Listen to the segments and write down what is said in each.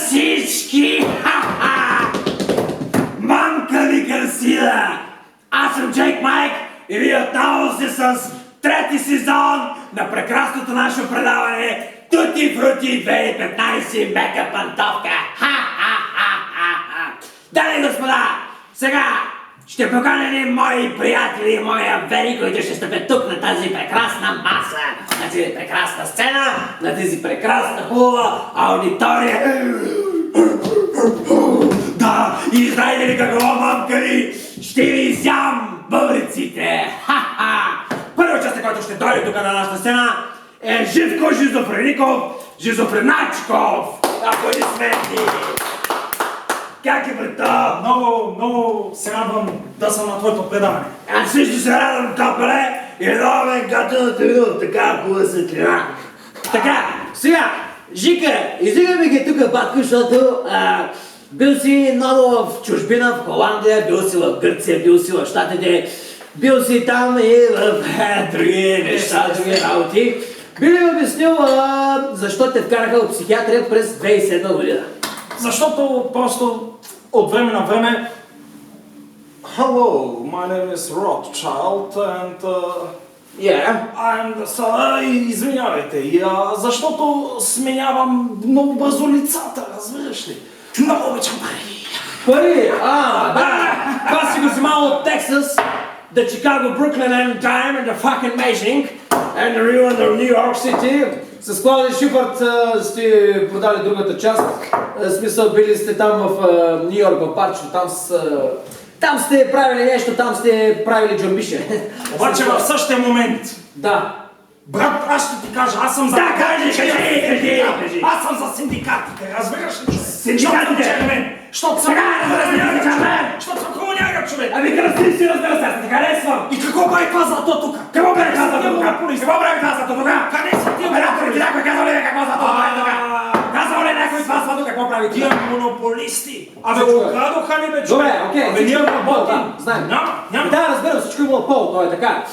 всички! Мамка ви красива! Аз съм Джейк Майк и вие отново сте с трети сезон на прекрасното наше предаване Тути Фрути 2015 мека пантовка! Дами и господа, сега ще поканя един мои приятели и мои авери, които ще стъпят тук на тази прекрасна маса, на тази прекрасна сцена, на тази прекрасна хубава аудитория. Да, и знаете ли какво, мамка, ще ви изям бъбриците! Първият част, който ще дойде тук на нашата сцена е Живко Жизофреников Жизофреначков! Аплодисменти! Как е, брата? Много се радвам да съм на твоето предаване. Аз също се радвам, капеле, и много ме готово да те видя в така хубава светлина. Така, сега, Жика, издигаме ги тук, батко, защото бил си много в чужбина, в Холандия, бил си в Гърция, бил си в Щатите, бил си там и в други неща, други работи. Би ли обяснил защо те вкараха в психиатрия през 2007 година? Защото просто от време на време Hello, my name is Rothschild and извинявайте, защото сменявам много бързо лицата, разбираш ли? Много обичам пари. Пари? Да! Това си го взимал от Тексас, the Chicago, Brooklyn and Dime and the fucking Beijing and the Rio and the New York City. С Клаудия Шифърт сте продали другата част. В смисъл, били сте там в Нью Йорк, в парчето, там сте правили нещо, там сте правили джамбише. Обаче в същия момент. Да. Брат, аз ще ти кажа, аз съм за... Да, кажи! Аз съм за синдикатите, разбираш ли, човек? Синдикатите? Защото съм комуняга, защото съм комуняга, човек! Ами красив си, разбира се, аз не харесвам! И какво бе казал то тук? Какво бе казал то тук? Какво бе казал то тук? Къде са тия Операторите, някой казал ли какво са това прави тук? Казал ли някой с вас тук какво прави тук? Тия монополисти! Абе, украдоха ли бе, човек? Добре, окей, абе, ние работим! знаем. Няма. Да, разбирам, всичко е монопол, то е така.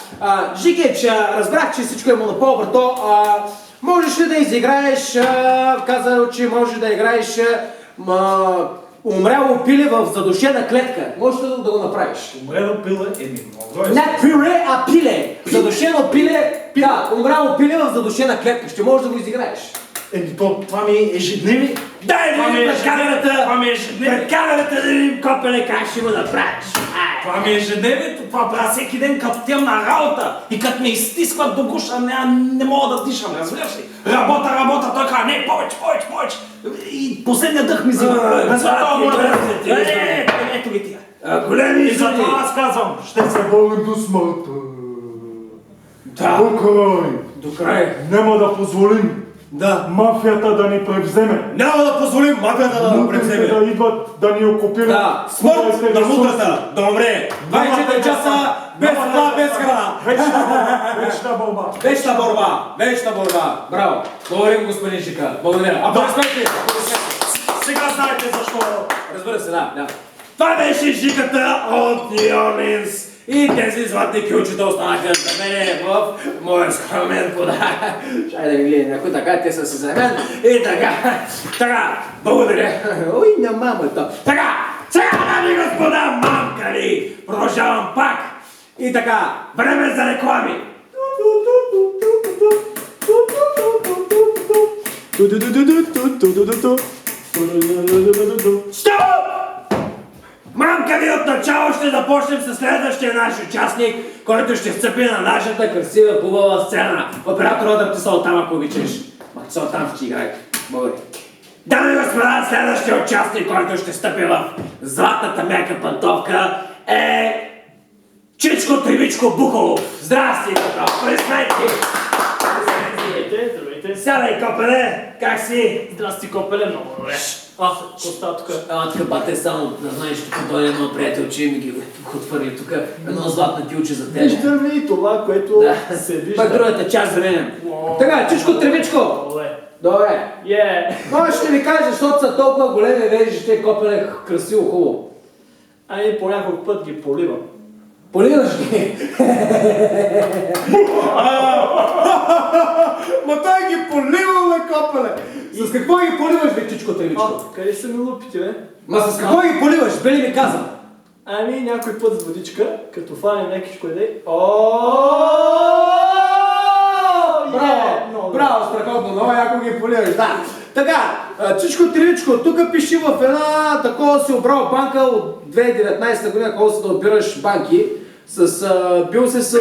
Жикич, разбрах, че всичко е монопол, брато. Можеш ли да изиграеш, казал, че можеш да играеш умряло пиле в задушена клетка. Можеш ли да го направиш? Умряло пиле? Много е. Не пюре, а пиле. Задушено пиле, да, умряло пиле в задушена клетка. Ще можеш да го изиграеш. Това ми е ежедневие. Дай да видим пред камерата. Това ми е ежедневие. Пред камерата да видим, копеле, как ще го направиш. Това ми е ежедневието, това правя всеки ден като тем на работа и като ме изстискват до гуша, не мога да дишам, разбираш ли? Работа, той казва, не, повече. И последния дъх ми взима. Ето ги тия. Големи и затова аз казвам, ще се борим до смъртта. Да. До край. Няма да позволим мафията да ни превземе. Няма да позволим мафията да ни превземе. Да идват да ни окупират. Да, смърт на мутрата, да умре. 24 часа без вода, без храна. Вечна борба. Браво. Благодарим, господин Жика. Благодаря. Аплодисменти. Сега знаете защо. Разбира се, да. Това беше Жиката от Нью Орлинс. И тези златни кюлчета останаха за мене в моя скромен подарък. Чай да ви гледа някой така, те са се за мен. И така, благодаря. Ой, на мамата. Така, сега, дами и господа, мамка ли, продължавам пак. И така, време за реклами. Стоп! Мамка ви, от начало ще започнем с следващия наш участник, който ще вцепи на нашата красива, хубава сцена. Оператора да ти Салтам, ако обичаш. Салтам ще играй. Благодаря. Дами и господа, следващия участник, който ще стъпи в златната мека пантовка е Чичко Тривичко Бухолов. Здрасти, брато. Пресметки. Здравейте. Сядай, копеле. Как си? Здрасти, копеле, много добре. Коста тук. Тук бате само, да знаеш, тук дойде едно приятелче и ми ги отвърли тук. Едно златно тилче за тебе. Виждаме и това, което се вижда. Пак другата част за мен. Така, Чичко Тревичко. Добре. Може ще ви кажа, защото са толкова големи вежи, ще копеле красиво, хубаво. Ами по някой път ги поливам. Поливаш ги. Ма той ги поливал на копале. С какво ги поливаш, бе, чичко тревичко? Къде са ми лупите, бе? Ма с какво ги поливаш? Бели ми казвам. Ами някой път с водичка, като фанем лекичко иде. Браво! Браво, страхотно, много яко ги поливаш, да. Така, чичко тревичко, тук пиши в една такова си обрал банка от 2019 година, когато си да отбираш банки. Бил се с...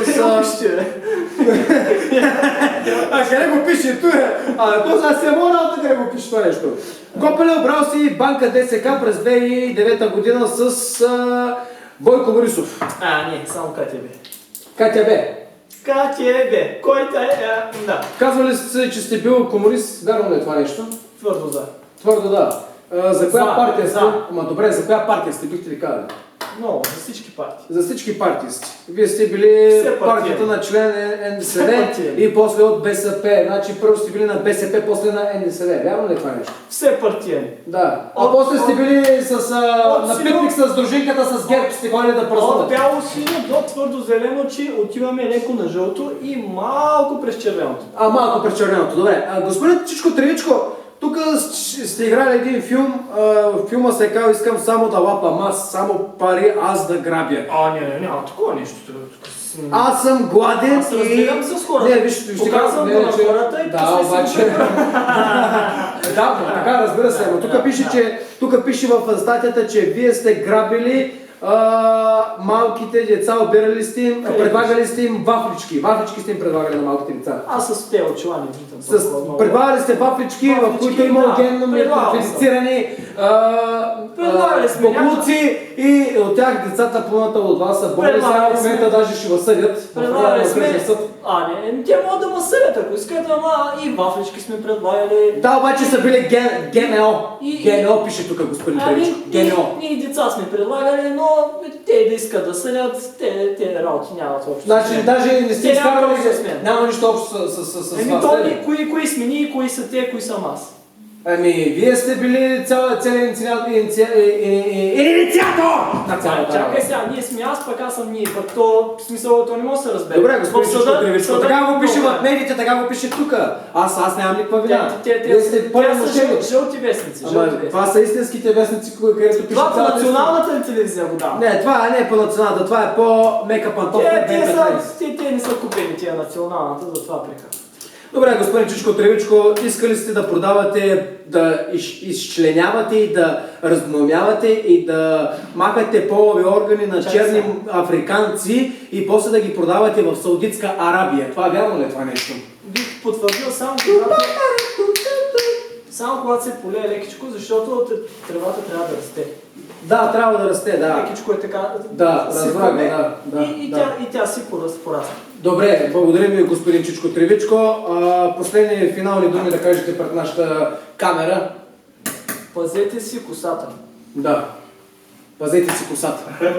Къде го пише? Тук е. То за се морал, къде го пише това нещо. Копеле обрал си банка ДСК през 2009 година с Бойко Борисов. Не, само КТБ. КТБ. КТБ. Който е... Да. Казвали сте, че сте бил комунист, вярно ли е това нещо? Твърдо да. Твърдо да. За коя партия сте? за. Ама добре, за коя партия сте, бихте ли казали? Много, за всички партии. За всички партии сте. Вие сте били партията на член НДСВ и после от БСП. Значи първо сте били на БСП, после на НДСВ. Вярно ли е това нещо? Все партиени. Да. А после сте били на пикник с дружинката с ГЕРБ, сте ходили да От празнувате. бяло синьо до твърдо зелено, че отиваме леко на жълто и малко през червеното. Малко през червеното. Добре. Господин Чичко Тревичко, тук сте играли един филм, филма се е казал "Искам само да лапам аз, само пари аз да грабя". Няма такова нещо. Аз съм гладен Аз разбирам с хората. Не, вижте, Показвам го на хората и да, обаче... Да, така, разбира се, но тук пише в статията, че вие сте грабили малките деца, обирали сте им, предлагали сте им вафлички. Вафлички сте им предлагали на малките деца. Аз с тези очила не виждам. Предлагали сте вафлички, в които има генно модифицирани боклуци и от тях децата плъната от вас са болни. Сега в момента даже ще възсъдят. Предлагали сме. Те могат да ме съдят, ако искат, ама и вафлички сме предлагали. Да, обаче са били ГМО. ГМО пише тук, господин Тревичко. ГМО. Ние деца сме предлагали, но те да искат да съдят, те работи нямат общо. Значи даже не сте изкарвали, няма нищо общо с вас. Кои сме ние, кои са те, кои съм аз? Вие сте били целият инициатор на цялата. Чакай сега, ние сме аз, пък аз съм ние, пък то смисъл, то не може да се разбере. Добре, господин Чичко Тревичко, така го пише в медиите, така го пише тук. Аз нямам никаква вина. Вие сте пълен мошенник. Жълти вестници. Това са истинските вестници, където пише това по националната ли телевизия го дава? Не, това не е по националната, това е по мека пантовка. Те не са купени тия националната, затова прека. Добре, господин Чичко Тревичко, искали сте да продавате, да изчленявате и да разгномявате и да махате полови органи на черни африканци и после да ги продавате в Саудитска Арабия. Това вярно ли е това нещо? Бих потвърдил само когато се полее лекичко, защото тревата трябва да расте. Да, трябва да расте, да. Лекичко е така. Да, разбрах, да. И тя си порасва. Добре, благодарим ви, господин Чичко Тревичко. Последни финални думи да кажете пред нашата камера. Пазете си косата. Да. Пазете си косата.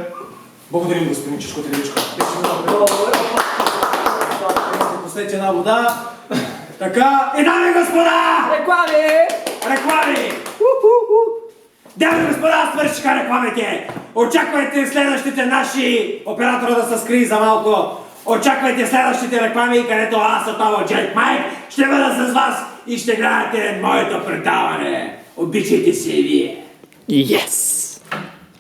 Благодарим, господин Чичко Тревичко. Пуснете една вода. Така. И дами и господа! Реклами! Дами и господа, свършиха рекламите! Очаквайте следващите наши оператора да се скрие за малко. Очаквайте следващите реклами, където аз, отново Джек Майк, ще бъда с вас и ще гледате моето предаване. Обичайте се и вие! Yes!